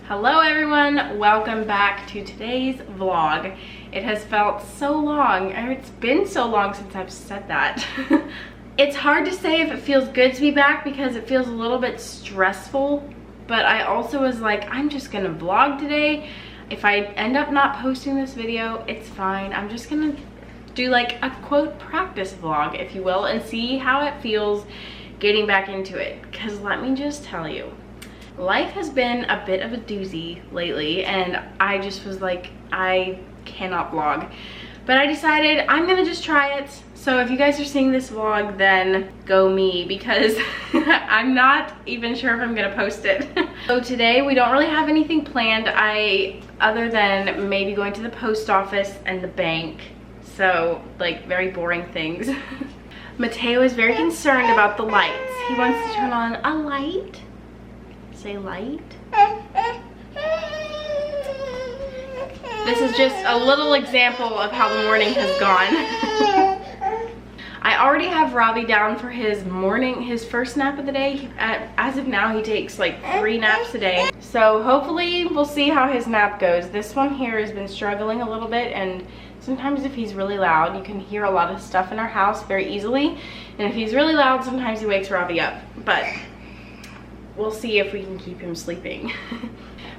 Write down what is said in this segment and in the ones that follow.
Hello everyone, welcome back to today's vlog. It has felt so long, or it's been so long since I've said that. It's hard to say if it feels good to be back because it feels a little bit stressful, but I also was like, I'm just gonna vlog today. If I end up not posting this video, it's fine. I'm just gonna do like a quote practice vlog, if you will, and see how it feels getting back into it. Because let me just tell you, life has been a bit of a doozy lately, and I just was like, I cannot vlog. But I decided I'm gonna just try it. So if you guys are seeing this vlog, then go me, because I'm not even sure if I'm gonna post it. So today we don't really have anything planned, other than maybe going to the post office and the bank. So like very boring things. Mateo is very concerned about the lights. He wants to turn on a light. Say light. This is just a little example of how the morning has gone. I already have Robbie down for his first nap of the day. As of now, he takes like 3 naps a day. So hopefully we'll see how his nap goes. This one here has been struggling a little bit, and sometimes if he's really loud, you can hear a lot of stuff in our house very easily. And if he's really loud, sometimes he wakes Robbie up. But we'll see if we can keep him sleeping.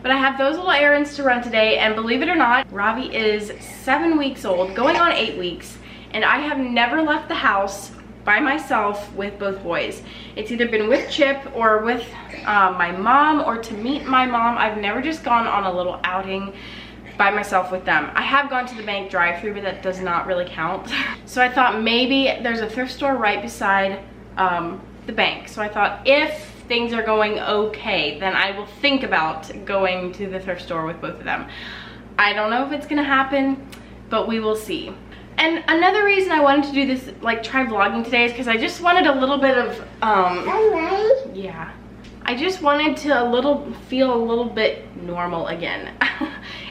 But I have those little errands to run today, and believe it or not, Robbie is 7 weeks old, going on 8 weeks, and I have never left the house by myself with both boys. It's either been with Chip or with my mom, or to meet my mom. I've never just gone on a little outing by myself with them. I have gone to the bank drive-thru, but that does not really count. So I thought maybe there's a thrift store right beside the bank. So I thought if things are going okay, then I will think about going to the thrift store with both of them. I don't know if it's gonna happen, but we will see. And another reason I wanted to do this, like try vlogging today, is because I just wanted a little bit of yeah, I just wanted to feel a little bit normal again.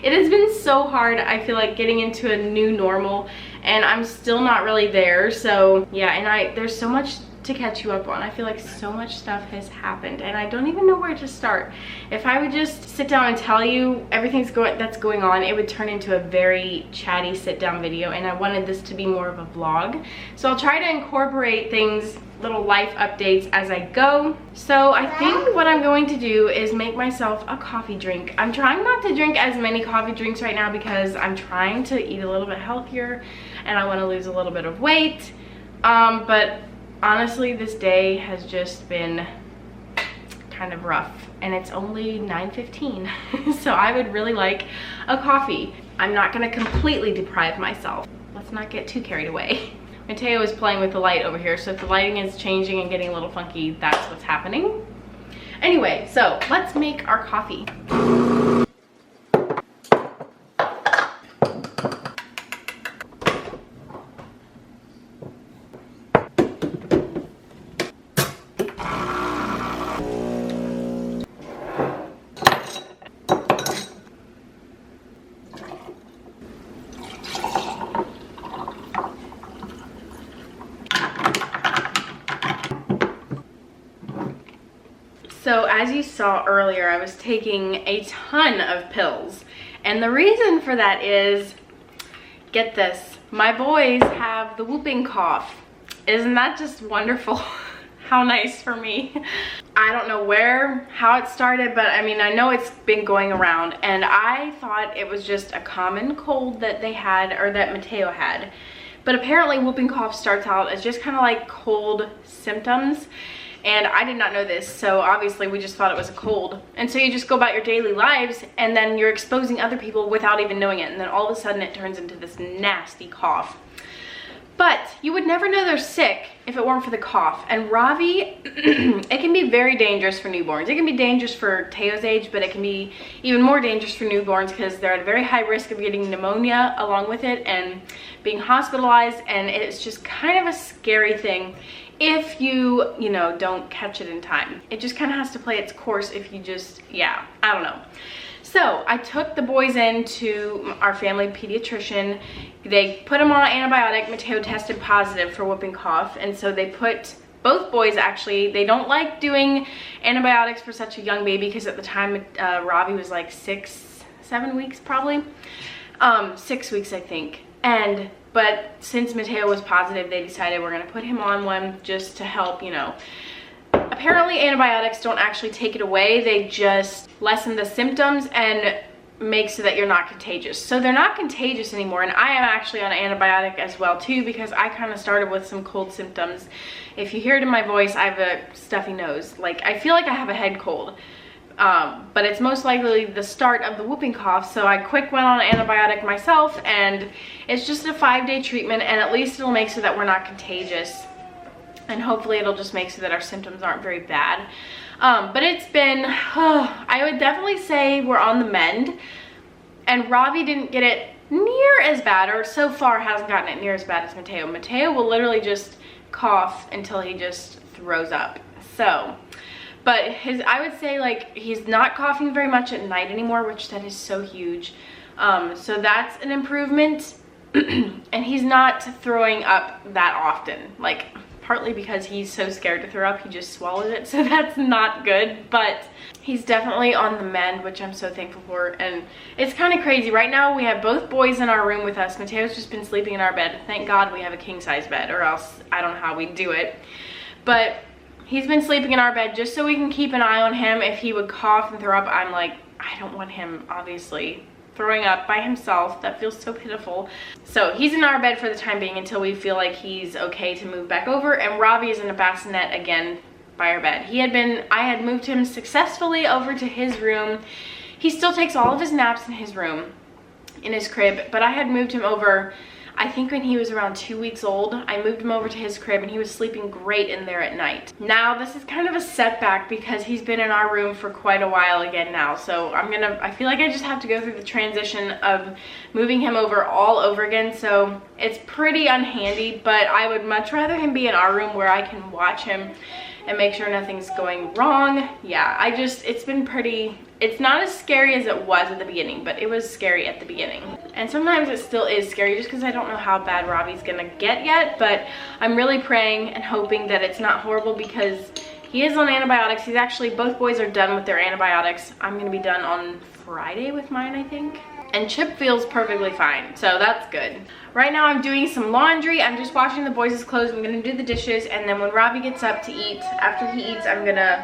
It has been so hard, I feel like, getting into a new normal, and I'm still not really there. So yeah, and there's so much to catch you up on. I feel like so much stuff has happened, and I don't even know where to start. If I would just sit down and tell you everything that's going on, it would turn into a very chatty sit-down video, and I wanted this to be more of a vlog. So I'll try to incorporate things, little life updates as I go. So I think what I'm going to do is make myself a coffee drink. I'm trying not to drink as many coffee drinks right now because I'm trying to eat a little bit healthier, and I want to lose a little bit of weight. But honestly, this day has just been kind of rough, and it's only 9:15. So I would really like a coffee. I'm not gonna completely deprive myself. Let's not get too carried away. Mateo is playing with the light over here, so if the lighting is changing and getting a little funky, that's what's happening. Anyway, so let's make our coffee. So as you saw earlier, I was taking a ton of pills. And the reason for that is, get this, my boys have the whooping cough. Isn't that just wonderful? How nice for me. I don't know how it started, but I mean, I know it's been going around, and I thought it was just a common cold that they had, or that Mateo had. But apparently whooping cough starts out as just kind of like cold symptoms. And I did not know this, so obviously we just thought it was a cold. And so you just go about your daily lives, and then you're exposing other people without even knowing it. And then all of a sudden it turns into this nasty cough. But you would never know they're sick if it weren't for the cough. And Ravi, it can be very dangerous for newborns. It can be dangerous for Teo's age, but it can be even more dangerous for newborns because they're at a very high risk of getting pneumonia along with it and being hospitalized. And it's just kind of a scary thing if you know, don't catch it in time. It just kind of has to play its course if you just, yeah, I don't know. So I took the boys into our family pediatrician. They put them on an antibiotic. Mateo tested positive for whooping cough. And so they put both boys, actually, they don't like doing antibiotics for such a young baby because at the time Ravi was like 7 weeks probably. 6 weeks, I think. But since Mateo was positive, they decided we're gonna put him on one just to help, you know. Apparently antibiotics don't actually take it away, they just lessen the symptoms and make so that you're not contagious. So they're not contagious anymore, and I am actually on an antibiotic as well too because I kind of started with some cold symptoms. If you hear it in my voice, I have a stuffy nose. Like, I feel like I have a head cold. But it's most likely the start of the whooping cough, so I quick went on an antibiotic myself, and it's just a 5-day treatment, and at least it'll make so that we're not contagious. And hopefully it'll just make so that our symptoms aren't very bad. But it's been, I would definitely say we're on the mend. And Ravi didn't get it near as bad, or so far hasn't gotten it near as bad as Mateo. Mateo will literally just cough until he just throws up. So, but I would say, like, he's not coughing very much at night anymore, which that is so huge. So that's an improvement. And he's not throwing up that often, like, partly because he's so scared to throw up, he just swallows it, so that's not good. But he's definitely on the mend, which I'm so thankful for. And it's kind of crazy. Right now we have both boys in our room with us. Mateo's just been sleeping in our bed. Thank God we have a king-size bed, or else I don't know how we'd do it. But he's been sleeping in our bed just so we can keep an eye on him. If he would cough and throw up, I'm like, I don't want him, obviously, throwing up by himself. That feels so pitiful. So he's in our bed for the time being until we feel like he's okay to move back over. And Ravi is in a bassinet again by our bed. I had moved him successfully over to his room. He still takes all of his naps in his room, in his crib, but I had moved him over, I think when he was around 2 weeks old. I moved him over to his crib and he was sleeping great in there at night. Now this is kind of a setback because he's been in our room for quite a while again now. So I feel like I just have to go through the transition of moving him over all over again. So it's pretty unhandy, but I would much rather him be in our room where I can watch him and make sure nothing's going wrong. Yeah, it's not as scary as it was at the beginning, but it was scary at the beginning. And sometimes it still is scary just because I don't know how bad Ravi's gonna get yet, but I'm really praying and hoping that it's not horrible because he is on antibiotics. Both boys are done with their antibiotics. I'm gonna be done on Friday with mine, I think. And Chip feels perfectly fine, so that's good. Right now I'm doing some laundry. I'm just washing the boys' clothes. I'm gonna do the dishes, and then when Ravi gets up to eat, after he eats, I'm gonna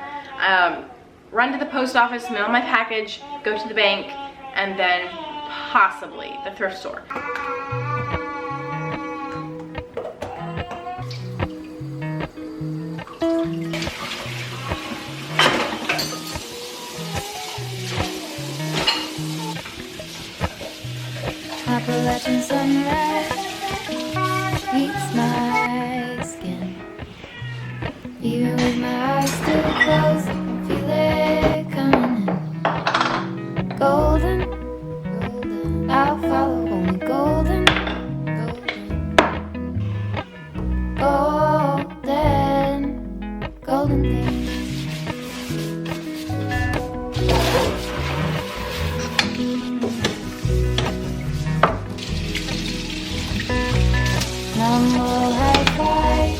run to the post office, mail my package, go to the bank, and then possibly the thrift store. Appalachian sunrise beats my skin. Even with my eyes still closed, I feel it coming in. Golden, I'll follow only golden. Golden things. High five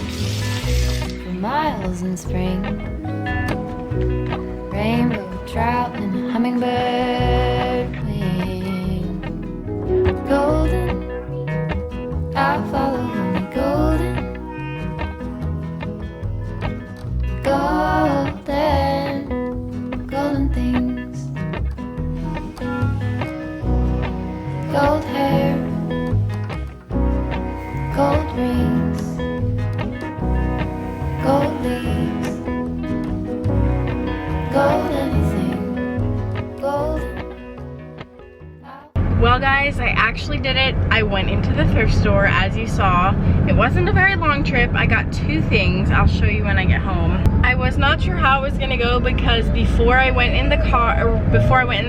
for miles in spring. trout and a hummingbird wing. Golden, I'll follow only golden. Golden, golden things. Gold hair, gold rings, gold leaves, gold anything, golden. Well guys, I actually did it. I went into the thrift store, as you saw. It wasn't a very long trip. I got 2 things. I'll show you when I get home. I was not sure how it was gonna go because before I went in the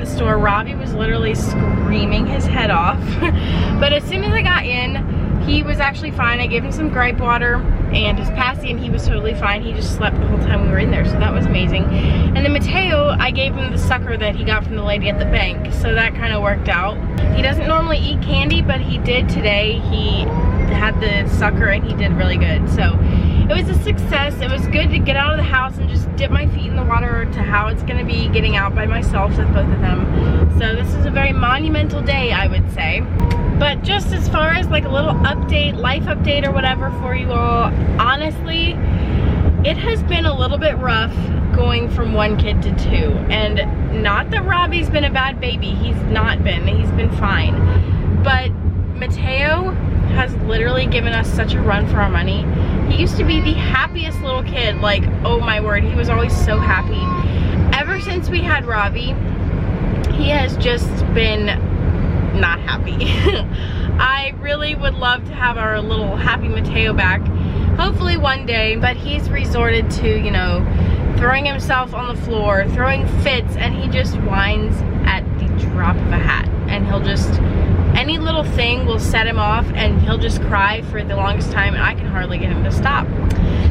store, Robbie was literally screaming his head off. But as soon as I got in, he was actually fine. I gave him some gripe water and his passy and he was totally fine. He just slept the whole time we were in there, so that was amazing. And then Mateo, I gave him the sucker that he got from the lady at the bank, so that kind of worked out. He doesn't normally eat candy, but he did today. He had the sucker and he did really good. So it was a success. It was good to get out of the house and just dip my feet in the water to how it's gonna be getting out by myself with both of them. So this is a very monumental day, I would say. But just as far as like a little update, life update or whatever for you all, honestly, it has been a little bit rough going from 1 kid to 2. And not that Robbie's been a bad baby, he's not been, he's been fine. But Mateo has literally given us such a run for our money. He used to be the happiest little kid, like, oh my word, he was always so happy. Ever since we had Robbie, he has just been not happy. I really would love to have our little happy Mateo back, hopefully one day, but he's resorted to, you know, throwing himself on the floor, throwing fits, and he just whines at the drop of a hat. And he'll just, any little thing will set him off and he'll just cry for the longest time and I can hardly get him to stop.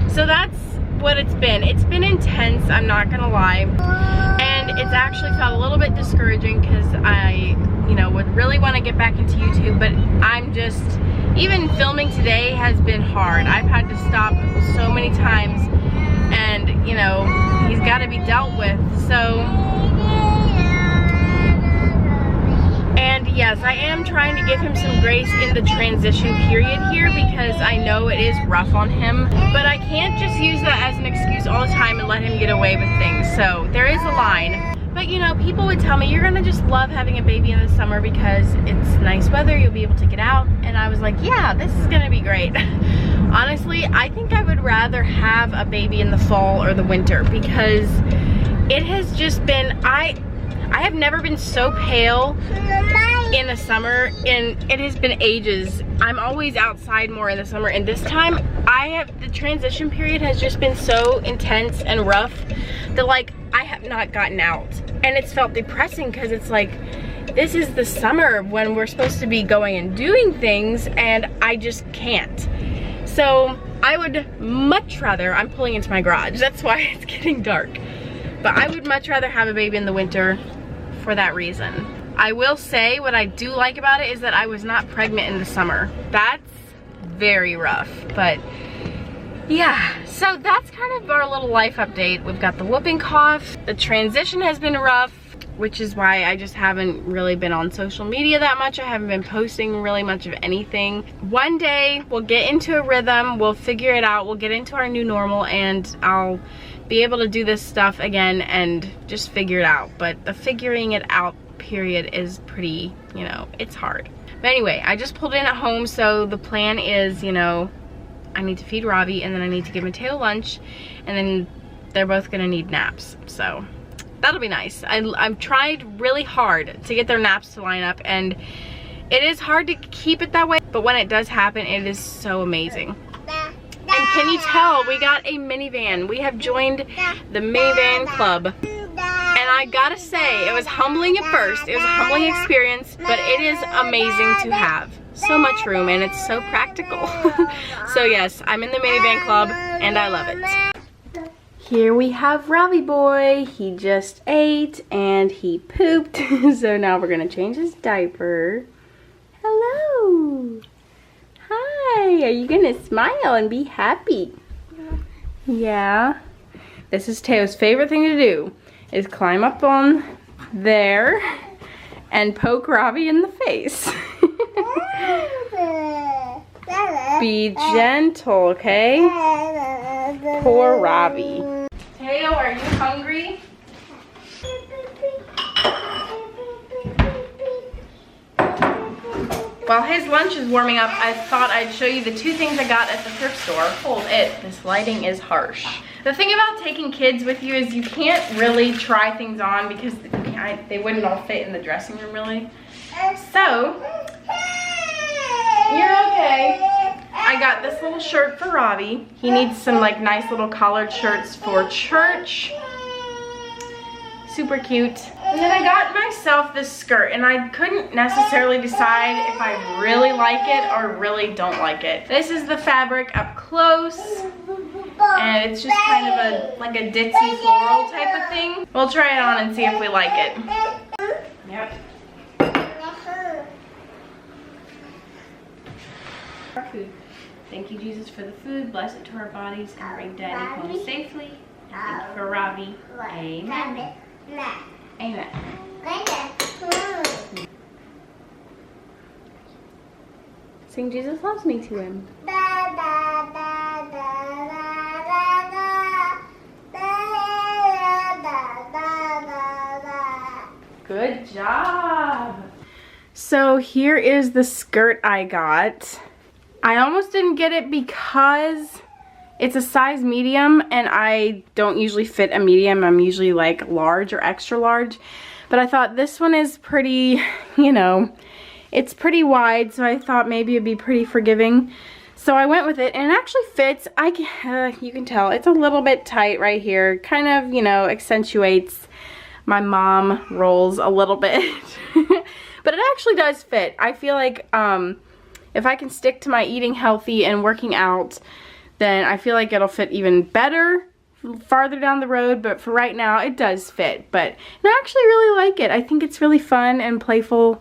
So that's what it's been. It's been intense, I'm not gonna lie. And it's actually felt a little bit discouraging because I, you know, would really want to get back into YouTube, but I'm just, even filming today has been hard. I've had to stop so many times and, you know, he's got to be dealt with. So, and yes, I am trying to give him some grace in the transition period here because I know it is rough on him, but I can't just use that as an excuse all the time and let him get away with things. So there is a line. But you know, people would tell me, you're gonna just love having a baby in the summer because it's nice weather, you'll be able to get out. And I was like, yeah, this is gonna be great. Honestly, I think I would rather have a baby in the fall or the winter because it has just been, I have never been so pale in the summer, and it has been ages. I'm always outside more in the summer, and this time the transition period has just been so intense and rough that like I have not gotten out, and it's felt depressing because it's like this is the summer when we're supposed to be going and doing things and I just can't. So I would much rather, I'm pulling into my garage, that's why it's getting dark, but I would much rather have a baby in the winter for that reason. I will say what I do like about it is that I was not pregnant in the summer. That's very rough, but yeah, so that's kind of our little life update. We've got the whooping cough. The transition has been rough, which is why I just haven't really been on social media that much. I haven't been posting really much of anything. One day we'll get into a rhythm, we'll figure it out, we'll get into our new normal, and I'll be able to do this stuff again and just figure it out. But the figuring it out period is pretty, you know, it's hard. But anyway, I just pulled in at home, so the plan is, you know, I need to feed Robbie and then I need to give Mateo lunch, and then they're both gonna need naps, so that'll be nice. I've tried really hard to get their naps to line up, and it is hard to keep it that way, but when it does happen, it is so amazing. And can you tell, we got a minivan. We have joined the minivan club. And I gotta say, it was humbling at first. It was a humbling experience, but it is amazing to have. So much room, and it's so practical. So yes, I'm in the minivan club, and I love it. Here we have Robbie boy. He just ate, and he pooped. So now we're gonna change his diaper. Hello. Hi, are you gonna smile and be happy? Yeah. This is Teo's favorite thing to do, is climb up on there and poke Ravi in the face. Be gentle, okay? Poor Ravi. Teo, are you hungry? While his lunch is warming up, I thought I'd show you the two things I got at the thrift store. Hold it, this lighting is harsh. The thing about taking kids with you is you can't really try things on because they wouldn't all fit in the dressing room really. So, you're okay. I got this little shirt for Ravi. He needs some like nice little collared shirts for church. Super cute. And then I got myself this skirt and I couldn't necessarily decide if I really like it or really don't like it. This is the fabric up close and it's just kind of like a ditzy floral type of thing. We'll try it on and see if we like it. Yep. Our food. Thank you, Jesus, for the food. Bless it to our bodies and bring Daddy home safely. And thank you for Ravi. Amen. Amen. Sing Jesus Loves Me to him. Good job. So here is the skirt I got. I almost didn't get it because it's a size medium and I don't usually fit a medium. I'm usually like large or extra large. But I thought this one is pretty, you know, it's pretty wide, so I thought maybe it'd be pretty forgiving. So I went with it and it actually fits. You can tell it's a little bit tight right here. Kind of, you know, accentuates my mom rolls a little bit. But it actually does fit. I feel like if I can stick to my eating healthy and working out, then I feel like it'll fit even better farther down the road. But for right now, it does fit. But I actually really like it. I think it's really fun and playful,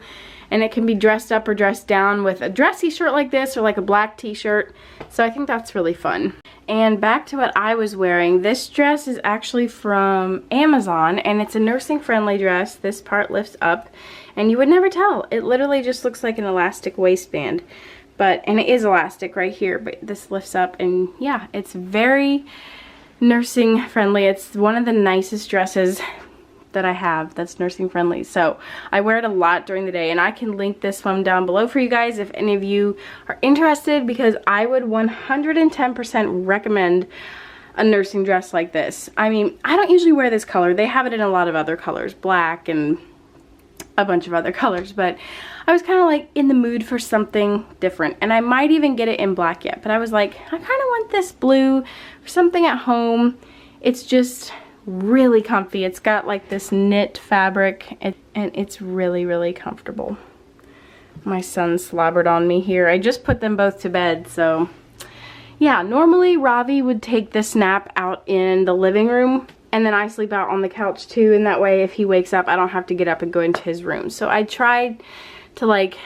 and it can be dressed up or dressed down with a dressy shirt like this or like a black t-shirt. So I think that's really fun. And back to what I was wearing. This dress is actually from Amazon, and it's a nursing friendly dress. This part lifts up and you would never tell. It literally just looks like an elastic waistband. And it is elastic right here, but this lifts up, and yeah, it's very nursing friendly. It's one of the nicest dresses that I have that's nursing friendly. So I wear it a lot during the day, and I can link this one down below for you guys if any of you are interested, because I would 110% recommend a nursing dress like this. I mean, I don't usually wear this color. They have it in a lot of other colors, black and a bunch of other colors, but I was kind of like in the mood for something different, and I might even get it in black yet, but I was like, I kind of want this blue for something at home. It's just really comfy. It's got like this knit fabric, and it's really, really comfortable. My son slobbered on me here. I just put them both to bed, so yeah, normally Ravi would take this nap out in the living room, and then I sleep out on the couch too, and that way if he wakes up, I don't have to get up and go into his room. So I tried to like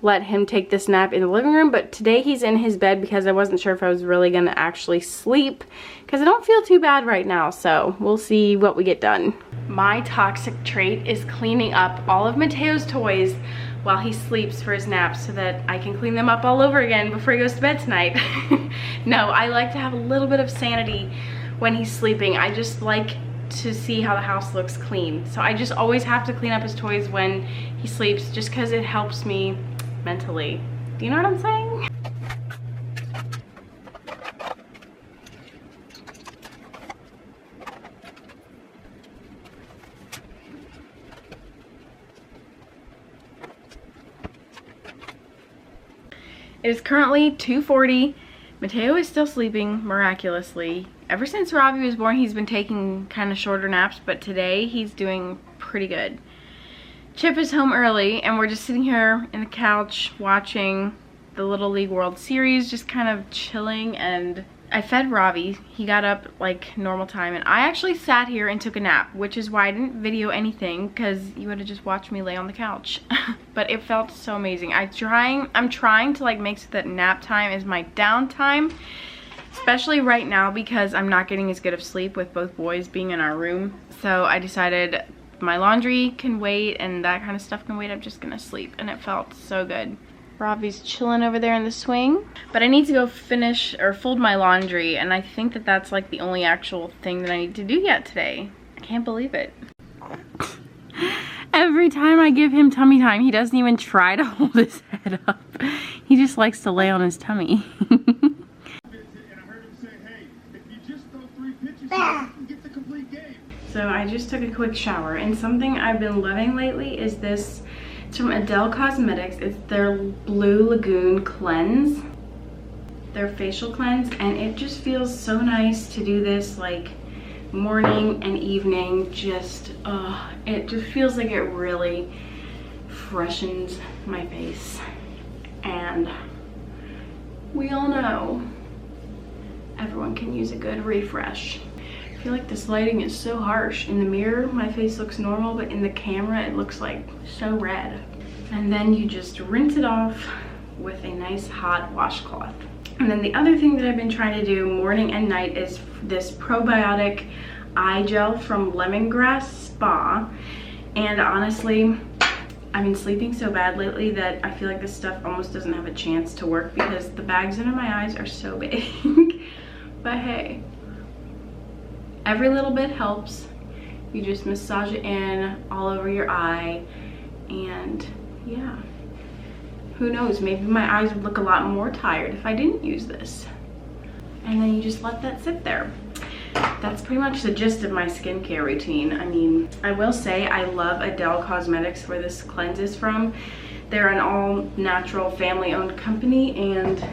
let him take this nap in the living room, but today he's in his bed because I wasn't sure if I was really gonna actually sleep, because I don't feel too bad right now, so we'll see what we get done. My toxic trait is cleaning up all of Mateo's toys while he sleeps for his nap so that I can clean them up all over again before he goes to bed tonight. No, I like to have a little bit of sanity when he's sleeping. I just like to see how the house looks clean. So I just always have to clean up his toys when he sleeps, just because it helps me mentally. Do you know what I'm saying? It is currently 2:40. Mateo is still sleeping miraculously. Ever since Ravi was born, he's been taking kind of shorter naps, but today he's doing pretty good. Chip is home early, and we're just sitting here in the couch watching the Little League World Series, just kind of chilling, and I fed Ravi. He got up like normal time, and I actually sat here and took a nap, which is why I didn't video anything, because you would have just watched me lay on the couch. But it felt so amazing. I'm trying to like make so that nap time is my downtime, especially right now because I'm not getting as good of sleep with both boys being in our room. So I decided my laundry can wait and that kind of stuff can wait. I'm just gonna sleep, and it felt so good. Ravi's chilling over there in the swing, but I need to go finish or fold my laundry, and I think that that's like the only actual thing that I need to do yet today. I can't believe it. Every time I give him tummy time, he doesn't even try to hold his head up. He just likes to lay on his tummy. So I just took a quick shower, and something I've been loving lately is this. It's from Adele Cosmetics. It's their Blue Lagoon Cleanse, their facial cleanse, and it just feels so nice to do this like morning and evening. Just it just feels like it really freshens my face, and we all know everyone can use a good refresh. I feel like this lighting is so harsh. In the mirror, my face looks normal, but in the camera, it looks like so red. And then you just rinse it off with a nice hot washcloth. And then the other thing that I've been trying to do morning and night is this probiotic eye gel from Lemongrass Spa. And honestly, I've been sleeping so bad lately that I feel like this stuff almost doesn't have a chance to work because the bags under my eyes are so big. But hey, every little bit helps. You just massage it in all over your eye, and yeah, who knows, maybe my eyes would look a lot more tired if I didn't use this. And then you just let that sit there. That's pretty much the gist of my skincare routine. I mean, I will say I love Adele Cosmetics, where this cleanse is from. They're an all-natural family-owned company, and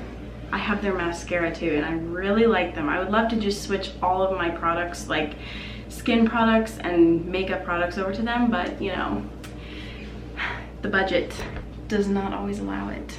I have their mascara too, and I really like them. I would love to just switch all of my products, like skin products and makeup products, over to them, but you know, the budget does not always allow it.